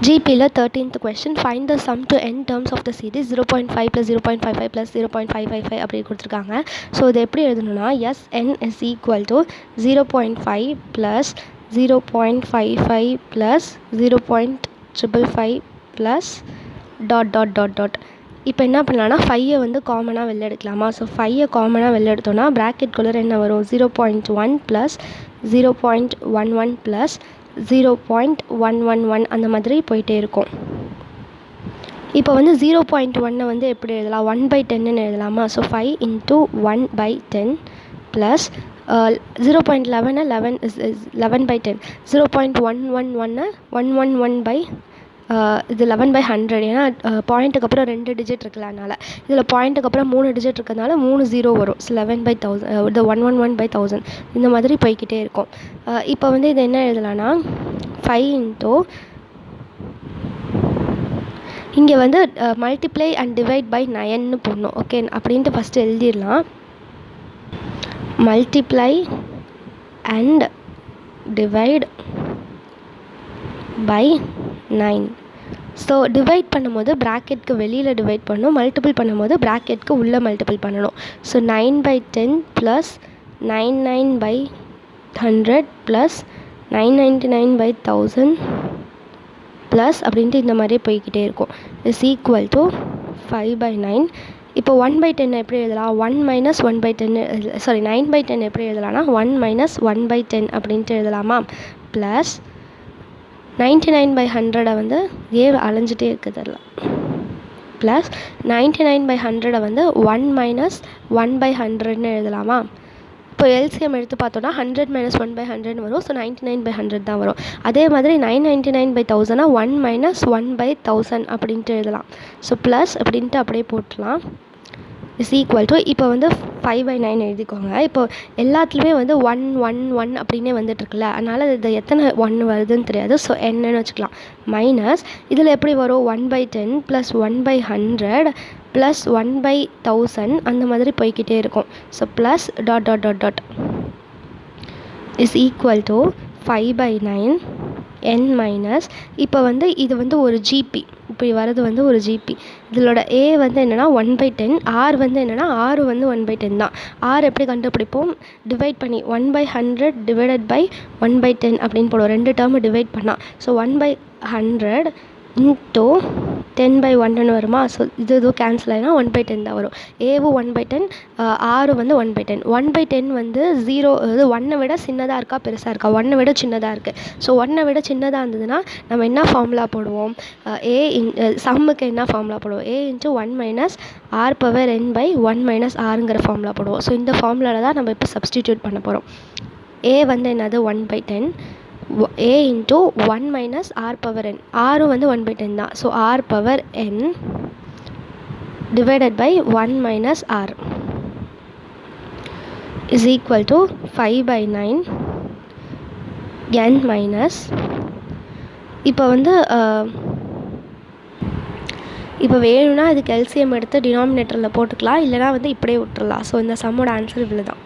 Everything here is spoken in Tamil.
GPல 13th question, find the sum to n terms of the series 0.5 plus 0.55 plus 0.555 அப்படி கொடுத்துருக்காங்க. ஸோ இது எப்படி எழுதணும்னா Sn is equal to 0.5 plus 0.55 plus 0.555 plus dot. இப்போ என்ன பண்ணலாம்னா 5 வந்து காமனாக வெளில எடுக்கலாமா? ஸோ 5 காமனாக வெளில எடுத்தோன்னா ப்ராக்கெட்குள்ளே என்ன வரும்? 0.1 ப்ளஸ் 0.11 ப்ளஸ் 0.111 அந்த மாதிரி போயிட்டே இருக்கும். இப்போ வந்து 0.1 வந்து எப்படி எழுதலாம்? 1/10ன்னு எழுதலாமா? ஸோ 5 into 1/10 ப்ளஸ் 0.11 11/10 0.111 111 இது 11/100. ஏன்னா பாயிண்ட்டுக்கு அப்புறம் 2 டிஜிட் இருக்குல்ல, அதனால் இதில் பாயிண்ட்டுக்கு அப்புறம் 3 டிஜிட் இருக்கிறதுனால 3 0 வரும். ஸோ 11/1000 இது 111/1000 இந்த மாதிரி போய்கிட்டே இருக்கும். இப்போ வந்து இது என்ன எழுதலாம்னா 5 into இங்கே வந்து மல்டிப்ளை அண்ட் டிவைட் பை 9ன்னு போடணும். ஓகே, அப்படின்ட்டு ஃபஸ்ட்டு எழுதிடலாம். Multiply and divide by 9. So divide பண்ணும்போது ப்ராக்கெட்க்கு வெளியில் டிவைட் பண்ணணும், மல்டிபிள் பண்ணும்போது ப்ராக்கெட்க்கு உள்ளே மல்டிபிள் பண்ணணும். ஸோ 9/10 ப்ளஸ் 99/100 ப்ளஸ் 999/1000 ப்ளஸ் அப்படின்ட்டு இந்த மாதிரியே போய்கிட்டே இருக்கும். Is equal to 5/9. இப்போ 1/10 எப்படி எழுதலாம்? 1 மைனஸ் 1/10 சாரி 9/10 எப்படி எழுதலாம்னா 1 மைனஸ் 1/10 அப்படின்ட்டு எழுதலாமா? ப்ளஸ் 99/100 வந்து அலைஞ்சிட்டே இருக்குது அதில் ப்ளஸ் 99/100 வந்து 1 மைனஸ் 1/100ன்னு எழுதலாமா? இப்போ எல்சிஎம் எடுத்து பார்த்தோன்னா 100 மைனஸ் 1/100 வரும். ஸோ 99/100 தான் வரும். அதே மாதிரி 999/1000 1 மைனஸ் 1/1000 அப்படின்ட்டு எழுதலாம். ஸோ ப்ளஸ் அப்படின்ட்டு அப்படியே போட்டுடலாம். இஸ் ஈக்குவல் டு இப்போ வந்து 5/9 எழுதிக்கோங்க. இப்போ எல்லாத்துலேயுமே வந்து 1 1 1 அப்படின்னே வந்துட்டுருக்குல்ல, அதனால் இது எத்தனை 1 வருதுன்னு தெரியாது. ஸோ என்னன்னு வச்சுக்கலாம். மைனஸ் இதில் எப்படி வரும்? 1/10 ப்ளஸ் 1/100 ப்ளஸ் 1/1000 அந்த மாதிரி போய்கிட்டே இருக்கும். So plus dot is equal to 5/9 n minus இப்போ வந்து இது வந்து ஒரு ஜிபி, இப்படி வரது வந்து ஒரு ஜிபி. இதோட a வந்து என்னென்னா 1/10, r வந்து என்னென்னா r வந்து 1/10 தான். r எப்படி கண்டுபிடிப்போம்? டிவைட் பண்ணி 1/100 டிவைடட் பை 1/10 அப்படின்னு போடுவோம். 2 டேர்ம் டிவைட் பண்ணால். ஸோ 1/100 இன்ட்டு 10/100 வருமா? ஸோ இது கேன்சல் ஆகினா 1/10 தான் வரும். ஏவும் 1/10, ஆறு வந்து 1/10. 1/10 வந்து 0 அது 1 விட சின்னதாக இருக்கா பெருசாக இருக்கா? 1 விட சின்னதாக இருக்குது. ஸோ 1 விட சின்னதாக இருந்ததுன்னா நம்ம என்ன ஃபார்முலா போடுவோம்? சம்முக்கு என்ன ஃபார்முலா போடுவோம்? a into 1 minus r power n by 1 minus rங்கிற ஃபார்முலா போடுவோம். ஸோ இந்த ஃபார்முலாவில் தான் நம்ம இப்போ சப்ஸ்டிடியூட் பண்ண போகிறோம். a வந்து என்னது? 1/10 a into 1 minus r power n. r வந்து 1/10 தான். So r power n divided by 1 minus r is equal to 5/9 n minus இப்போ வந்து இப்போ வேணும்னா இதுக்கு எல்சிஎம் எடுத்து டினாமினேட்டரில் போட்டுக்கலாம், இல்லைனா வந்து இப்படியே விட்டுறலாம். ஸோ இந்த சம்மோட ஆன்சர் இவ்வளோ தான்.